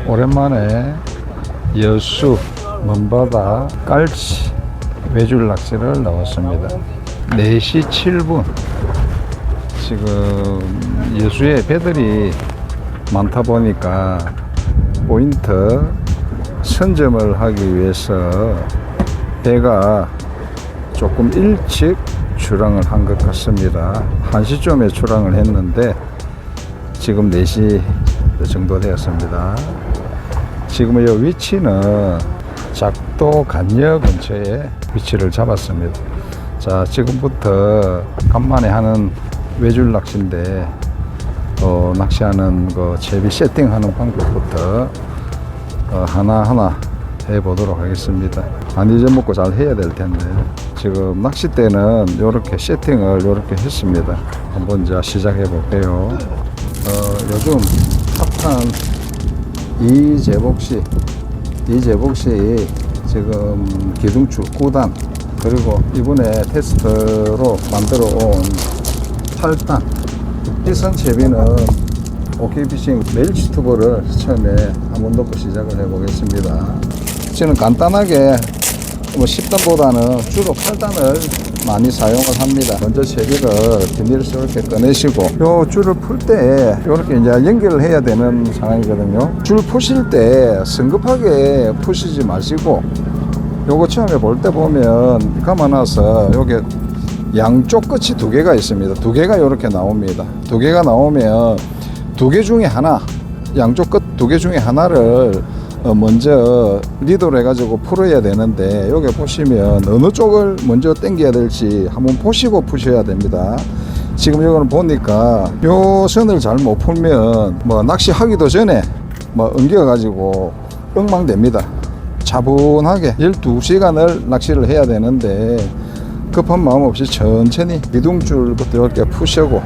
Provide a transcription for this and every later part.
오랜만에 여수 먼바다 깔치 외줄 낚시를 나왔습니다. 4시 7분. 지금 여수에 배들이 많다 보니까 포인트 선점을 하기 위해서 배가 조금 일찍 출항을 한 것 같습니다. 1시쯤에 출항을 했는데 지금 4시 정도 되었습니다. 지금 이 위치는 작도 간여 근처에 위치를 잡았습니다. 자, 지금부터 간만에 하는 외줄 낚시인데 낚시하는 그 채비 세팅하는 방법부터 하나하나 해보도록 하겠습니다. 안 잊어먹고 잘 해야 될 텐데 지금 낚싯대는 이렇게 세팅을 이렇게 했습니다. 한번 이제 시작해 볼게요. 요즘 핫한 이재복 씨 지금 기둥줄 9단 그리고 이번에 테스트로 만들어 온 8단 시선 채비는 OK피싱 메일치 튜브를 처음에 한번 넣고 시작을 해 보겠습니다. 저는 간단하게 10단보다는 주로 8단을 많이 사용을 합니다. 먼저 채비를 비닐을 이렇게 꺼내시고 요 줄을 풀 때 이렇게 이제 연결을 해야 되는 상황이거든요. 줄 푸실 때 성급하게 푸시지 마시고 요거 처음에 볼 때 보면 감아놔서 요게 양쪽 끝이 2개가 있습니다. 2개가 이렇게 나옵니다. 2개가 나오면 2개 중에 하나, 양쪽 끝 2개 중에 하나를 먼저 리드로 해가지고 풀어야 되는데 여기 보시면 어느 쪽을 먼저 당겨야 될지 한번 보시고 푸셔야 됩니다. 지금 이거는 보니까 요 선을 잘 못 풀면 낚시하기도 전에 엉겨 가지고 엉망됩니다. 차분하게 12시간을 낚시를 해야 되는데 급한 마음 없이 천천히 기둥줄부터 이렇게 푸시고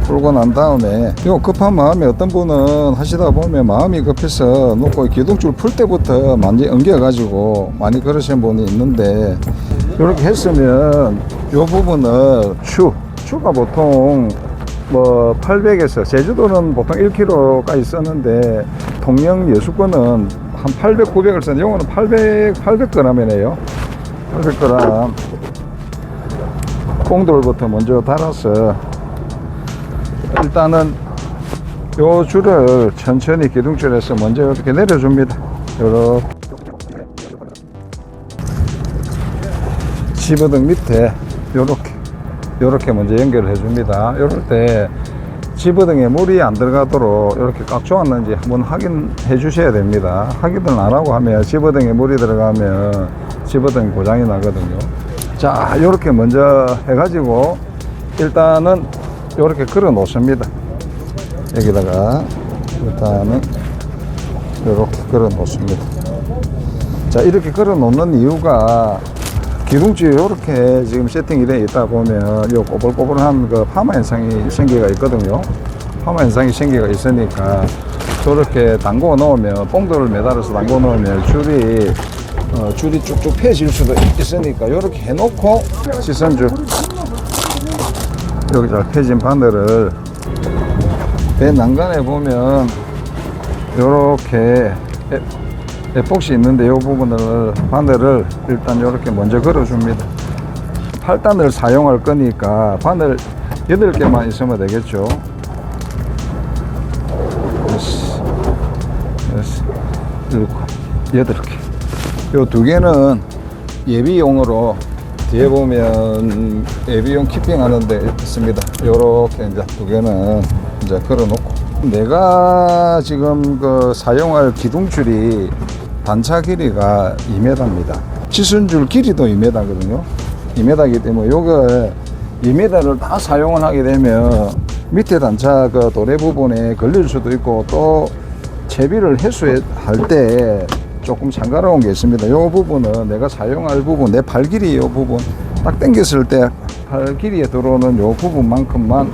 풀고 난 다음에 요 급한 마음에 어떤 분은 하시다 보면 마음이 급해서 놓고 기둥줄 풀 때부터 많이 엉겨 가지고 많이 그러신 분이 있는데 이렇게 했으면 요 부분을 추가 보통 800에서 제주도는 보통 1kg까지 썼는데 통영 여수권은 한 800, 900을 썼는데 요거는 800g이네요. 800g 꽁돌부터 먼저 달아서 일단은 요 줄을 천천히 기둥줄에서 먼저 이렇게 내려줍니다. 요렇게 집어등 밑에 요렇게 먼저 연결해 줍니다. 요럴 때 집어등에 물이 안 들어가도록 이렇게 꽉 조았는지 한번 확인해 주셔야 됩니다. 확인을 안 하고 하면 집어등에 물이 들어가면 집어등 고장이 나거든요. 자, 요렇게 먼저 해가지고 일단은 요렇게 걸어 놓습니다. 여기다가 일단은 요렇게 걸어 놓습니다. 자, 이렇게 걸어 놓는 이유가 기둥줄이 요렇게 지금 세팅이 되어 있다 보면 요 꼬불꼬불한 그 파마 현상이 생기가 있거든요. 파마 현상이 생기가 있으니까 저렇게 담궈 놓으면 뽕돌을 매달아서 담궈 놓으면 줄이 쭉쭉 펴질 수도 있으니까 이렇게 해놓고 시선줄 여기 잘 펴진 바늘을 배 난간에 보면 이렇게 에폭시 있는데 이 부분을 바늘을 일단 이렇게 먼저 걸어줍니다. 8단을 사용할 거니까 바늘 8개만 있으면 되겠죠. 7, 8개. 요 2개는 예비용으로 뒤에 보면 예비용 키핑 하는 데 있습니다. 요렇게 이제 2개는 이제 걸어 놓고 내가 지금 사용할 기둥줄이 단차 길이가 2m입니다. 치순줄 길이도 2m거든요. 2m이기 때문에 요거 2m를 다 사용을 하게 되면 밑에 단차 도래 부분에 걸릴 수도 있고 또 채비를 해수할 때 조금 참가로운 게 있습니다. 이 부분은 내가 사용할 부분, 내 발 길이 이 부분 딱 당겼을 때 발 길이에 들어오는 이 부분만큼만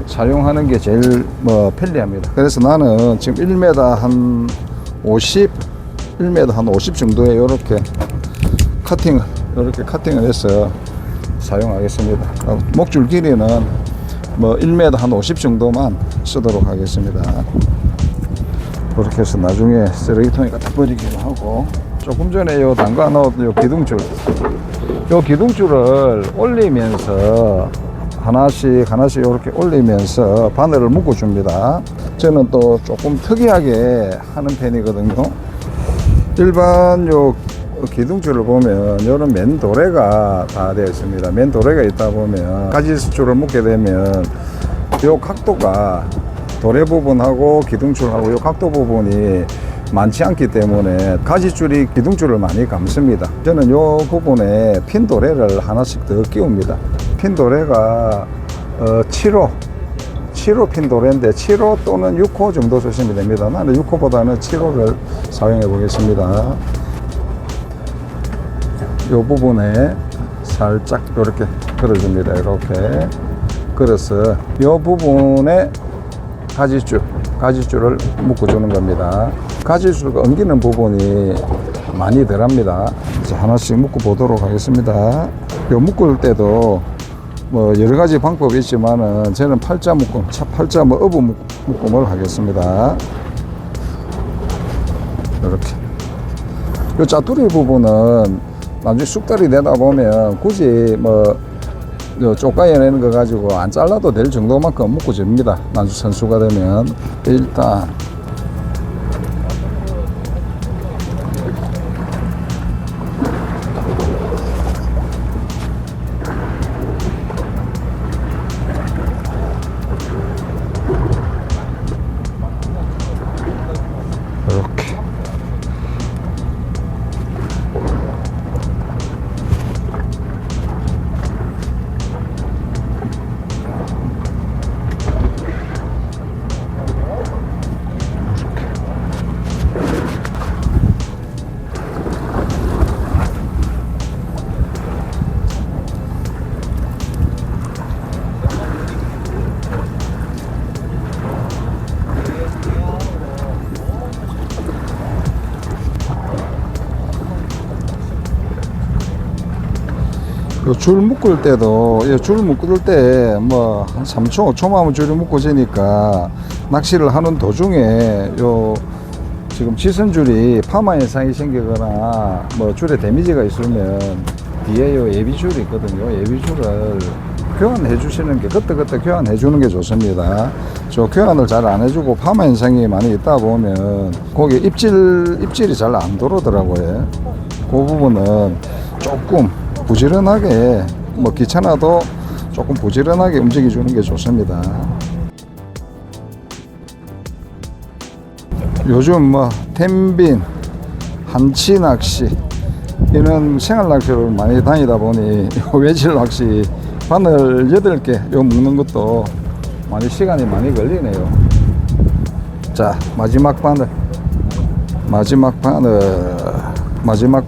사용하는 게 제일 편리합니다. 그래서 나는 지금 1m 한 50, 1m 한 50 정도에 이렇게 커팅을 해서 사용하겠습니다. 목줄 길이는 1m 한 50 정도만 쓰도록 하겠습니다. 그렇게 해서 나중에 쓰레기통에 갖다 버리기도 하고, 조금 전에 요 담가 놓은 요 기둥줄을 올리면서 하나씩 이렇게 올리면서 바늘을 묶어 줍니다. 저는 또 조금 특이하게 하는 편이거든요. 일반 요 기둥줄을 보면 이런 맨도래가 다 되어 있습니다. 맨도래가 있다 보면 가지줄을 묶게 되면 요 각도가 도래 부분하고 기둥줄하고 요 각도 부분이 많지 않기 때문에 가지줄이 기둥줄을 많이 감습니다. 저는 요 부분에 핀도래를 하나씩 더 끼웁니다. 핀도래가 7호 핀도래인데 7호 또는 6호 정도 쓰시면 됩니다. 나는 6호보다는 7호를 사용해 보겠습니다. 요 부분에 살짝 이렇게 걸어줍니다. 이렇게 걸어서 요 부분에 가지줄을 묶어주는 겁니다. 가지줄과 엉기는 부분이 많이 덜합니다. 이제 하나씩 묶어 보도록 하겠습니다. 요 묶을 때도 뭐 여러 가지 방법이 있지만은 저는 팔자 어부 묶음을 하겠습니다. 이렇게. 요 짜투리 부분은 나중에 쑥다리 내다 보면 굳이 뭐 쪼까여내는 거 가지고 안 잘라도 될 정도만큼 묶어줍니다. 나중에 선수가 되면. 일단 이렇게 줄 묶을 때도 줄 묶을 때 뭐 한 3초 5초만 하면 줄이 묶어지니까 낚시를 하는 도중에 요 지금 지선줄이 파마 현상이 생기거나 뭐 줄에 데미지가 있으면 뒤에 요 예비줄이 있거든요. 예비줄을 교환해 주시는 게 그때 교환해 주는 게 좋습니다. 저 교환을 잘 안 해주고 파마 현상이 많이 있다 보면 거기 입질이 잘 안 들어오더라고요. 그 부분은 조금 부지런하게 뭐 귀찮아도 조금 부지런하게 움직여 주는 게 좋습니다. 요즘 뭐 텐빈, 한치 낚시 이런 생활 낚시를 많이 다니다 보니 외질 낚시 바늘 8개 요 묶는 것도 많이 시간이 많이 걸리네요. 자, 마지막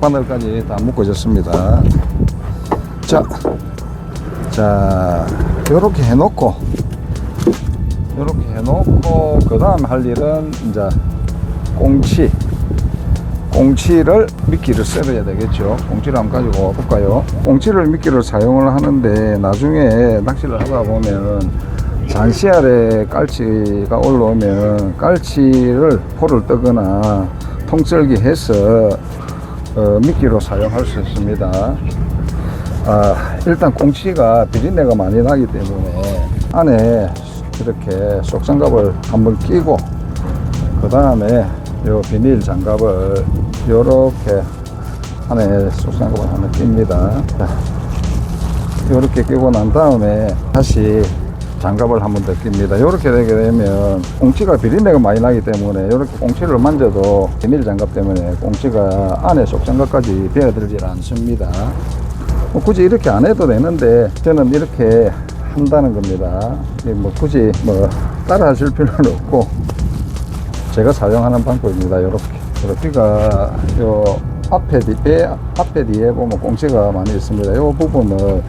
바늘까지 다 묶어졌습니다. 자, 요렇게 해놓고 그 다음 할 일은 이제 꽁치를 미끼를 썰어야 되겠죠. 꽁치를 한번 가지고 와볼까요? 꽁치를 미끼를 사용을 하는데 나중에 낚시를 하다 보면 잔씨알에 깔치가 올라오면 깔치를 포를 뜨거나 통썰기 해서 미끼로 사용할 수 있습니다. 일단 꽁치가 비린내가 많이 나기 때문에 안에 이렇게 속장갑을 한번 끼고 그 다음에 요 비닐 장갑을 요렇게 안에 속장갑을 하나 낍니다. 요렇게 끼고 난 다음에 다시 장갑을 한번 더 낍니다. 요렇게 되게 되면 꽁치가 비린내가 많이 나기 때문에 요렇게 꽁치를 만져도 비닐 장갑 때문에 꽁치가 안에 속장갑까지 베어들질 않습니다. 굳이 이렇게 안 해도 되는데 저는 이렇게 한다는 겁니다. 뭐 굳이 뭐 따라 하실 필요는 없고 제가 사용하는 방법입니다. 요렇게가 요 앞에 뒤에 보면 꽁치가 많이 있습니다. 요 부분을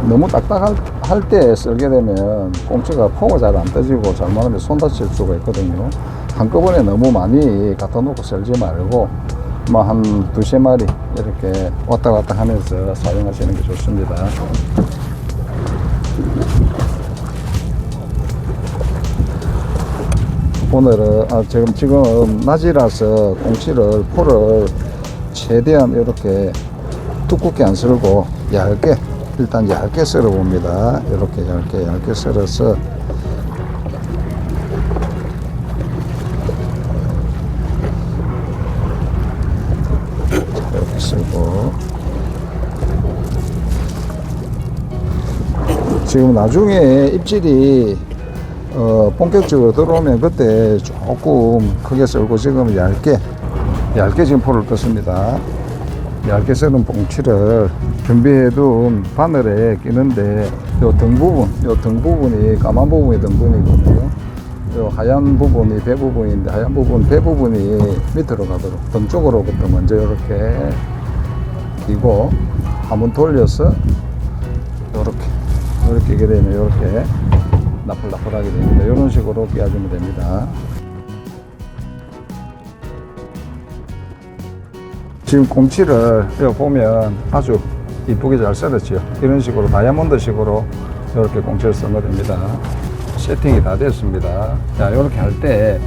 너무 딱딱할 때 썰게 되면 꽁치가 포가 잘 안 떠지고 잘못하면 손 다칠 수가 있거든요. 한꺼번에 너무 많이 갖다 놓고 썰지 말고 뭐 한 2~3마리 이렇게 왔다 갔다 하면서 사용하시는 게 좋습니다. 오늘은 지금 낮이라서 꽁치를 포를 최대한 이렇게 두껍게 안 썰고 얇게 일단 얇게 썰어 봅니다. 이렇게 얇게 썰어서 이렇게 썰고 지금 나중에 입질이 본격적으로 들어오면 그때 조금 크게 썰고 지금 얇게 지금 포를 떴습니다. 얇게 썰은 꽁치를 준비해둔 바늘에 끼는데 요 등 부분이 까만 부분이 등분이거든요. 요 하얀 부분이 배 부분인데 하얀 부분 배 부분이 밑으로 가도록 등 쪽으로부터 먼저 이렇게 끼고 한번 돌려서 이렇게 끼게 되면 이렇게 나풀나풀하게 됩니다. 이런 식으로 끼워주면 됩니다. 지금 꽁치를 여기 보면 아주 이쁘게 잘 썰었죠. 이런 식으로 다이아몬드 식으로 이렇게 꽁치를 썰면 됩니다. 세팅이 다 됐습니다. 자, 이렇게 할 때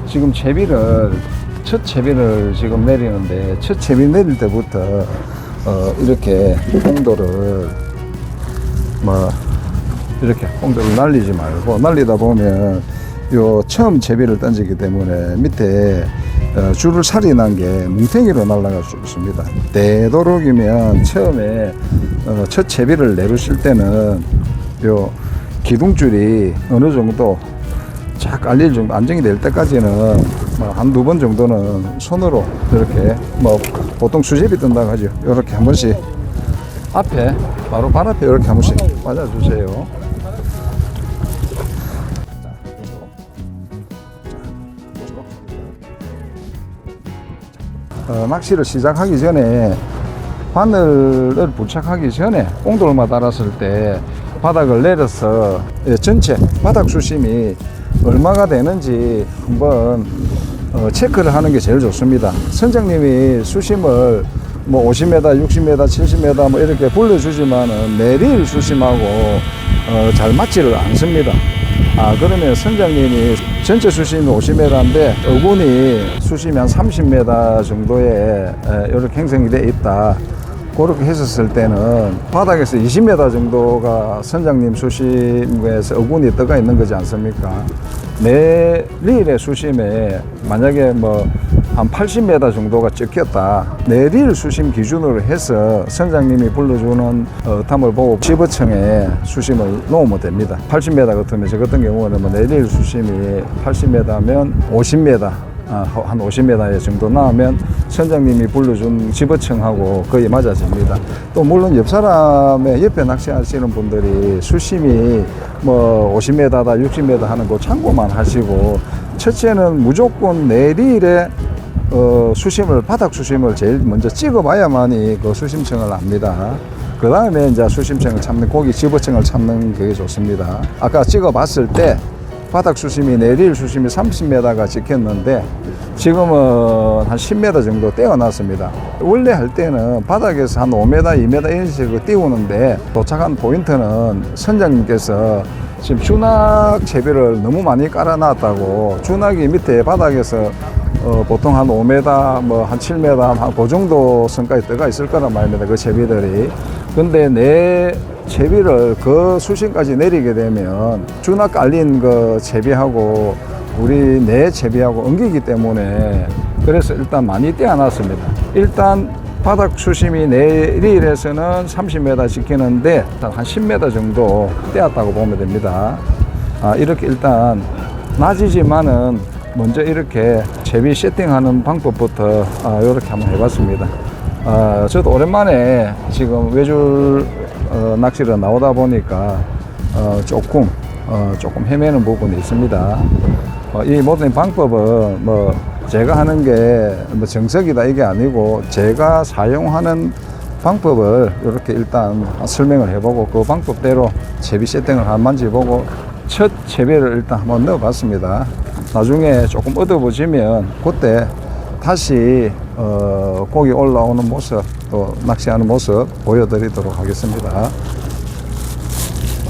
지금 첫 채비를 지금 내리는데 첫 채비 내릴 때부터 이렇게 꽁도를 이렇게 꽁도를 날리지 말고 날리다 보면 요 처음 채비를 던지기 때문에 밑에 줄을 살이 난 게 뭉탱이로 날아갈 수 있습니다. 되도록이면 처음에 첫 채비를 내리실 때는 요 기둥줄이 어느 정도 쫙 깔릴 정도 안정이 될 때까지는 한두 번 정도는 손으로 이렇게 보통 수제비 뜬다고 하죠. 이렇게 한 번씩 앞에 바로 발 앞에 이렇게 한 번씩 맞아주세요. 낚시를 시작하기 전에 바늘을 부착하기 전에 꽁돌만 달았을 때 바닥을 내려서 전체 바닥 수심이 얼마가 되는지 한번 체크를 하는 게 제일 좋습니다. 선장님이 수심을 50m, 60m, 70m 이렇게 불러주지만은 내릴 수심하고 잘 맞지를 않습니다. 그러면 선장님이 전체 수심이 50m인데 어군이 수심이 한 30m 정도에 이렇게 형성이 되어 있다. 그렇게 했었을 때는 바닥에서 20m 정도가 선장님 수심에서 어군이 떠가 있는 거지 않습니까? 내릴의 수심에 만약에 한 80m 정도가 찍혔다. 내릴 수심 기준으로 해서 선장님이 불러주는 탐을 보고 집어청에 수심을 놓으면 됩니다. 80m 같으면 저 같은 경우는 내릴 수심이 80m면 50m 한 50m 정도 나오면 선장님이 불러준 집어청하고 거의 맞아집니다. 또 물론 옆에 낚시하시는 분들이 수심이 50m다 60m 하는 거 참고만 하시고 첫째는 무조건 내릴에 바닥 수심을 제일 먼저 찍어봐야만이 그 수심청을 압니다. 그 다음에 이제 수심청을 찾는 고기 집어청을 찾는 게 좋습니다. 아까 찍어봤을 때 바닥 수심이 내릴 수심이 30m가 찍혔는데 지금은 한 10m 정도 떼어놨습니다. 원래 할 때는 바닥에서 한 5m, 2m 이런 식으로 띄우는데 도착한 포인트는 선장님께서 지금 주낙 채비를 너무 많이 깔아놨다고 주낙이 밑에 바닥에서 보통 한 5m, 한 7m, 한 그 정도 선까지 들어가 있을 거란 말입니다. 그 채비들이. 근데 내 채비를 그 수심까지 내리게 되면 주낙 깔린 그 채비하고 우리 내 채비하고 엉기기 때문에 그래서 일단 많이 떼어놨습니다. 일단 바닥 수심이 내릴에서는 30m 지키는데 한 10m 정도 떼었다고 보면 됩니다. 이렇게 일단 낮이지만은 먼저 이렇게 채비 세팅하는 방법부터 이렇게 한번 해봤습니다. 저도 오랜만에 지금 외줄 낚시를 나오다 보니까 조금 헤매는 부분이 있습니다. 이 모든 방법은 제가 하는 게 정석이다 이게 아니고 제가 사용하는 방법을 이렇게 일단 설명을 해보고 그 방법대로 채비 세팅을 한번 만져보고 첫 채비를 일단 한번 넣어봤습니다. 나중에 조금 얻어보시면 그때 다시 고기 올라오는 모습 또 낚시하는 모습 보여드리도록 하겠습니다.